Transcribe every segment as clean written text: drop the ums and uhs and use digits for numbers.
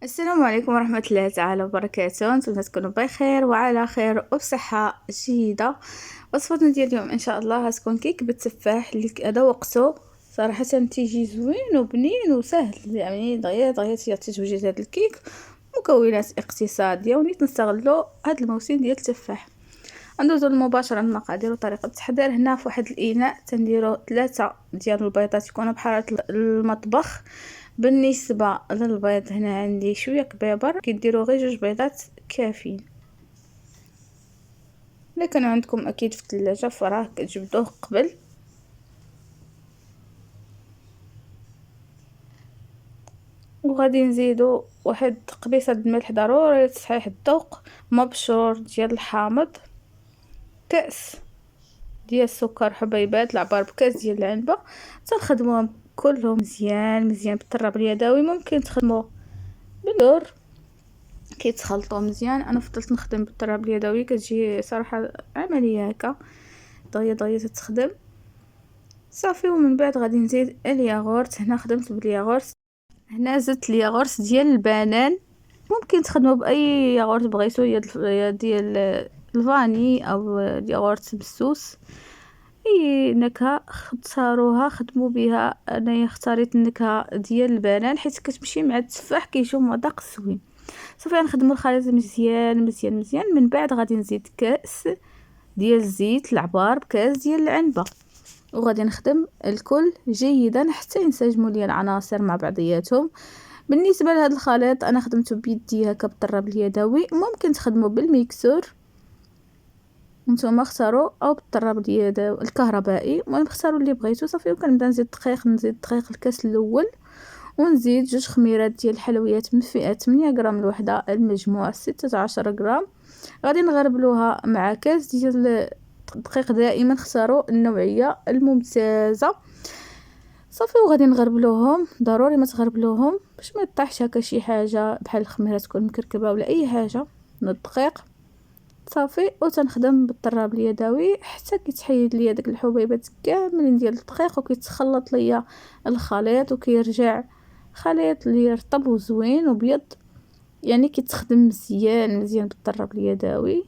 السلام عليكم ورحمة الله تعالى وبركاته. نتمنى تكونوا بخير وعلى خير وبصحة جيدة. وصفتنا ديال اليوم ان شاء الله غتكون كيك بالتفاح اللي هذا وقته صراحة تيجي زوين وبنين وسهل، يعني دغيا دغيا تتوجد هذا الكيك. مكونات اقتصادية ونيت نستغلو هذا الموسم ديال التفاح. ندوزو مباشرة للمقادير وطريقة التحضير. هنا في واحد الاناء تنديرو 3 ديال البيضات يكونوا بحرارة المطبخ. بالنسبه للبيض هنا عندي شويه كبيبر، كديروا غير 2 بيضات كافيين. الا كان عندكم اكيد في الثلاجه فراه كتجبدوه قبل. وغادي نزيدو واحد قبيصه الملح ضروري لتصحيح الذوق، مبشور ديال الحامض، كاس ديال السكر حبيبات العبار بكاس ديال العنبه. تنخدموهم كلهم مزيان مزيان بالطراب اليدوي. ممكن تخدموا بالدور كيتخلطوا مزيان، انا فضلت نخدم بالطراب اليدوي كتجي صراحه عمليه هكا دغيا دغيا تتخدم صافي. ومن بعد غادي نزيد الياغورت. هنا خدمت بالياغورت، هنا زدت الياغورت ديال البنان. ممكن تخدموا باي ياغورت بغيتو، يا ديال الفاني او الياغورت بالسوس، اي نكهه اختاروها خدموا بها. انايا اختاريت النكهه ديال البنان حيت كتمشي مع التفاح، كيجيو مذاق زوين. صافي غنخدموا الخليط مزيان مزيان مزيان. من بعد غادي نزيد كاس ديال الزيت العبار بكاس ديال العنبه، وغادي نخدم الكل جيدا حتى ينسجموا لي العناصر مع بعضياتهم. بالنسبه لهذا الخليط انا خدمته بيدي هكا بالطراب اليدوي، ممكن تخدموا بالميكسور نتوما اختاروا، او بالطراب اليدوي الكهربائي، المهم اختاروا اللي بغيتو. صافي وكنبدا نزيد دقيق، نزيد دقيق الكاس الاول، ونزيد 2 خميرات ديال الحلويات من فئه 8 غرام الوحده، المجموع 16 غرام. غادي نغربلوها مع كاس ديال الدقيق. دائما اختاروا النوعيه الممتازه. صافي وغادي نغربلوهم، ضروري ما تغربلوهم باش ما يطيحش هكا شي حاجه بحال الخميره تكون مكركبه ولا اي حاجه من الدقيق. صافي وتنخدم بالطراب اليدوي حتى كيتحيد ليا داك الحبيبات كاملين ديال الدقيق، وكيتخلط ليا الخليط وكيرجع خليط اللي رطب وزوين وبيض، يعني كيتخدم مزيان مزيان بالطراب اليدوي.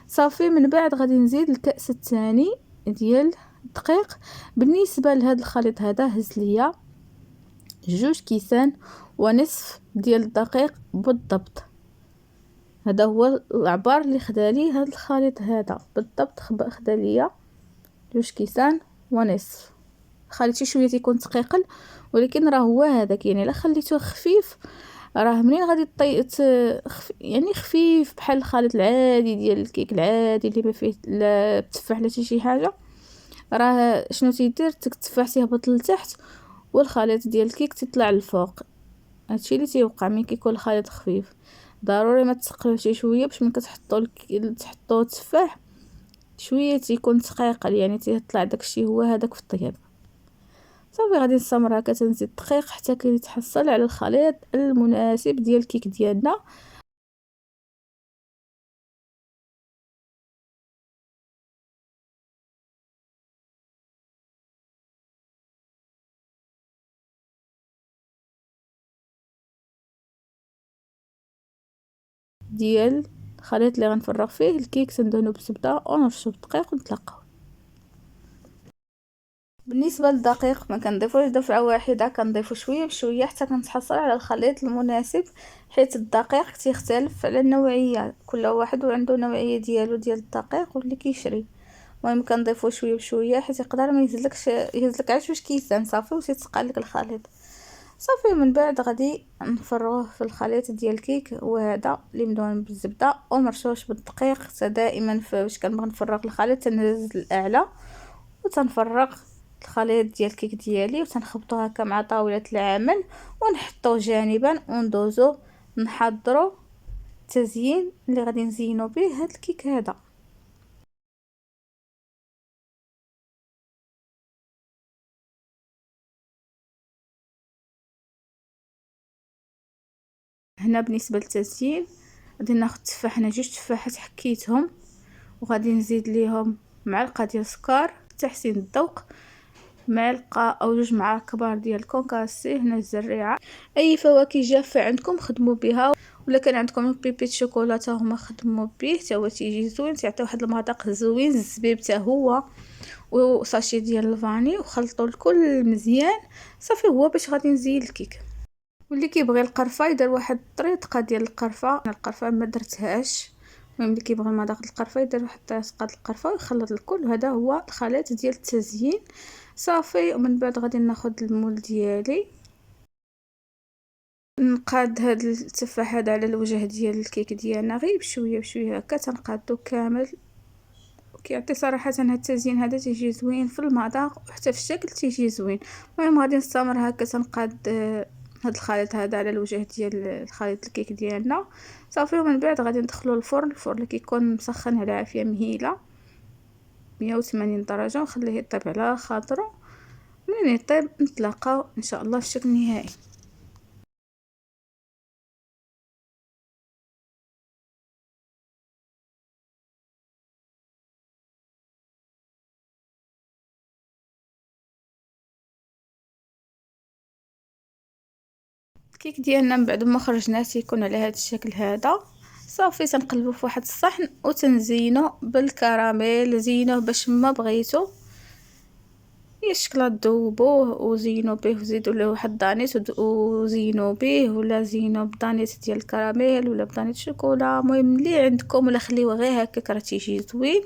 صافي من بعد غادي نزيد الكأس الثاني ديال الدقيق. بالنسبه لهذا الخليط هذا هز ليا 2 كيسان ونصف ديال الدقيق بالضبط. هذا هو العبار اللي خدالي هذا الخليط هذا بالضبط. خدا ليا 2 كيسان ونصف. خليتي شويه تيكون ثقيل، ولكن راه هو هذاك، يعني الا خليتوه خفيف راه منين غادي يعني خفيف بحال الخليط العادي ديال الكيك العادي اللي ما فيه لا تفاح لا شي حاجه. راه شنو تيدير التفاح تيهبط لتحت والخليط ديال الكيك تيطلع للفوق. هادشي اللي تيوقع ملي كيكون الخليط خفيف. ضروري ما تسقلوه شي شويه باش ملي تحطوا التفاح شويه تيكون ثقيل، يعني تيطلع داكشي هو هذاك في الطياب. صافي غادي نستمر هكا تنزيد الدقيق حتى كيتحصل على الخليط المناسب ديال الكيك ديالنا. ديال الخليط اللي غنفرغ فيه الكيك تندهنو بالزبده ونرشو بالدقيق ونتلاقاو. بالنسبه للدقيق ما كنضيفوش دفعه واحده، كنضيفو شويه بشويه حتى كنتحصل على الخليط المناسب، حيت الدقيق تيختلف على النوعيه، كل واحد وعنده نوعيه ديالو ديال الدقيق واللي كيشري. المهم كنضيفو شويه بشويه حيت يقدر ما يهزلك عاد 2 كيسان صافي وتيتسقى لك الخليط. صافي من بعد غادي نفرغوه في الخليط ديال الكيك، وهذا اللي مدهون بالزبده ومرشوش بالدقيق. دائما فاش كنبغي نفرغ الخليط تنهز الاعلى وتنفرغ الخليط ديال الكيك ديالي وتنخبطو هكا مع طاوله العمل ونحطو جانبا وندوزو نحضرو التزيين اللي غادي نزينو به هاد الكيك هذا. هنا بالنسبه للتزيين غادي ناخذ تفاح، انا 2 تفاحات حكيتهم، وغادي نزيد ليهم معلقه ديال السكر لتحسين الذوق. معلقة أو 2 معالق كبار ديال الكونكاسي هنا الزريعة. أي فواكه جافة عندكم خدموا بها، ولا كان عندكم بيبيت شوكولاته هما خدموا به تا هو تيجي زوين، تيعطي واحد المذاق زوين. الزبيب تا هو وساشي ديال الفاني، وخلطوا الكل مزيان صافي. هو باش غادي نزين الكيك. واللي كيبغي القرفه يدير واحد الطريقه ديال القرفه ما درتهاش. المهم اللي كيبغي المذاق القرفه يدير واحد الطريقه القرفه ويخلط الكل. وهذا هو الخليط ديال التزيين صافي. ومن بعد غادي ناخذ المول ديالي، نقاد هاد التفاح هذا على الوجه ديال الكيك ديالنا غير بشويه بشويه هكا تنقادو كامل. كيعطي صراحه هاد التزيين هذا تيجي زوين في المذاق وحتى في الشكل تيجي زوين. المهم غادي نستمر هكا تنقاد هاد الخليط هذا على الوجه ديال الخليط الكيك ديالنا صافي. ومن بعد غادي ندخلو الفرن اللي كيكون مسخن على عافيه مهيله 180 درجه، ونخليه يطيب على خاطرو. منين يطيب نتلاقاو ان شاء الله في الشكل النهائي. الكيك ديالنا من بعد ما خرجناه تيكون على هذا الشكل هذا صافي. تنقلبوه في واحد الصحن وتنزينو بالكراميل. زينوه باش ما بغيتو هي الشكلاط ذوبوه وزينوا به وزيدوا له واحد دانيت وزينوا به، ولا زينوا بدانيت ديال الكراميل ولا بدانيت شوكولا. المهم اللي عندكم، ولا خليوه غير هكاك راه تيجي زوين.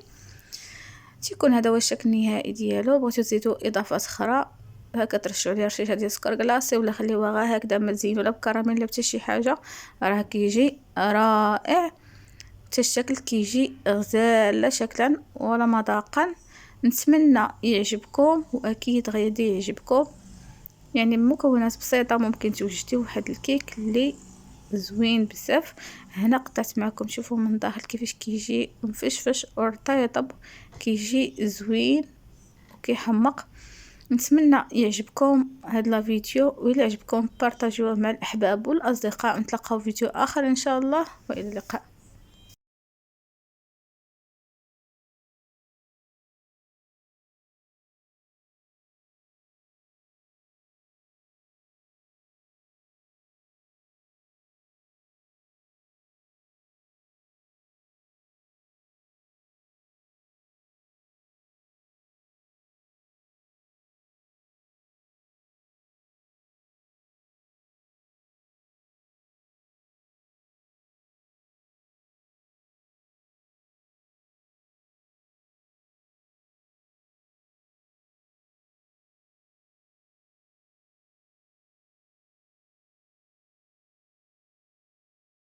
تيكون هذا هو الشكل النهائي ديالو. بغيتو تزيدوا اضافات اخرى هكا ترشوا عليه رشيشه ديال السكر كلاصي، ولا خليوه غير هكذا ما تزينوا لا بكراميل لا حتى شي حاجه، راه كيجي رائع. حتى الشكل كيجي غزال شكلا ولا مذاقا. نتمنى يعجبكم واكيد غادي يعجبكم. يعني مكونات بسيطه ممكن توجدوا واحد الكيك اللي زوين بزاف. هنا قطعت معكم شوفوا من داخل كيفاش كيجي مفشفش ورطيطب، كيجي زوين وكيحمق. نتمنى يعجبكم هاد لا فيديو، وإلا عجبكم بارطاجيوه مع الاحباب والاصدقاء. نتلاقاو في فيديو اخر ان شاء الله، والى اللقاء.